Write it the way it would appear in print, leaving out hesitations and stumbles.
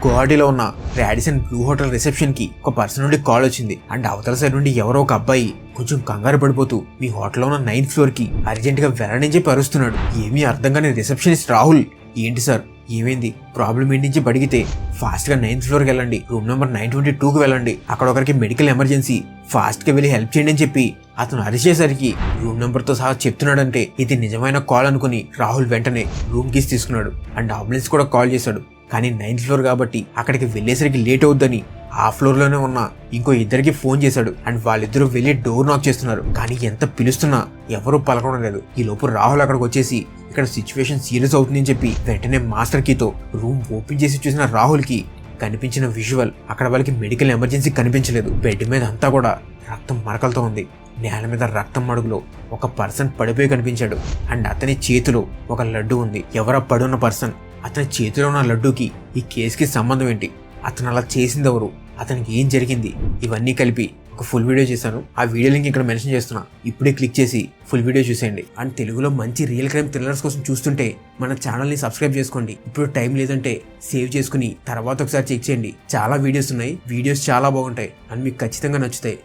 గువాహటిలో ఉన్న Radisson Blu hotel reception కి ఒక పర్సన్ నుండి కాల్ వచ్చింది. అండ్ అవతల సైడ్ నుండి ఎవరో ఒక అబ్బాయి కొంచెం కంగారు పడిపోతూ మీ హోటల్లో ఉన్న 9th ఫ్లోర్ కి అర్జెంట్ గా వెళ్ళని చెప్పి అరుస్తున్నాడు. ఏమీ అర్థం కాని రిసెప్షనిస్ట్ రాహుల్, ఏంటి సార్ ఏమైంది, ప్రాబ్లం ఏంటి నుంచి అడిగితే ఫాస్ట్ గా 9th ఫ్లోర్ కి వెళ్ళండి, రూమ్ నెంబర్ 922 కి వెళ్ళండి, అక్కడ ఒకరికి మెడికల్ ఎమర్జెన్సీ, ఫాస్ట్ గా వెళ్ళి హెల్ప్ చేయండి అని చెప్పి అతను అరిచేసరికి రూమ్ నెంబర్ తో సహా చెప్తున్నాడంటే ఇది నిజమైన కాల్ అనుకుని రాహుల్ వెంటనే రూమ్ కీస్ తీసుకున్నాడు. అండ్ అంబులెన్స్ కూడా కాల్ చేశాడు. కానీ 9th ఫ్లోర్ కాబట్టి అక్కడికి వెళ్లేసరికి లేట్ అవుద్దని ఆ ఫ్లోర్ లోనే ఉన్న ఇంకో ఇద్దరికి ఫోన్ చేశాడు. అండ్ వాళ్ళిద్దరూ వెళ్లి డోర్ నాక్ చేస్తున్నారు. కానీ ఎంత పిలుస్తున్నా ఎవరూ పలకడం లేదు. ఈ లోపు రాహుల్ అక్కడికి వచ్చేసి ఇక్కడ సిచ్యువేషన్ సీరియస్ అవుతుందని చెప్పి వెంటనే మాస్టర్ కీతో రూమ్ ఓపెన్ చేసి చూసిన రాహుల్ కి కనిపించిన విజువల్ అక్కడ వాళ్ళకి మెడికల్ ఎమర్జెన్సీ కనిపించలేదు. బెడ్ మీద అంతా కూడా రక్తం మరకలతో ఉంది. నేల మీద రక్తం మడుగులో ఒక పర్సన్ పడిపోయి కనిపించాడు. అండ్ అతని చేతిలో ఒక లడ్డు ఉంది. ఎవరా పడున్న పర్సన్, అతని చేతిలో ఉన్న లడ్డూకి ఈ కేసుకి సంబంధం ఏంటి, అతను అలా చేసింది ఎవరు, అతనికి ఏం జరిగింది, ఇవన్నీ కలిపి ఒక ఫుల్ వీడియో చేశాను. ఆ వీడియో లింక్ ఇక్కడ మెన్షన్ చేస్తున్నా. ఇప్పుడే క్లిక్ చేసి ఫుల్ వీడియో చూసేయండి. అండ్ తెలుగులో మంచి రియల్ క్రైమ్ థ్రిల్లర్స్ కోసం చూస్తుంటే మన ఛానల్ని సబ్స్క్రైబ్ చేసుకోండి. ఇప్పుడు టైం లేదంటే సేవ్ చేసుకుని తర్వాత ఒకసారి చెక్ చేయండి. చాలా వీడియోస్ ఉన్నాయి, వీడియోస్ చాలా బాగుంటాయి అండ్ మీకు ఖచ్చితంగా నచ్చుతాయి.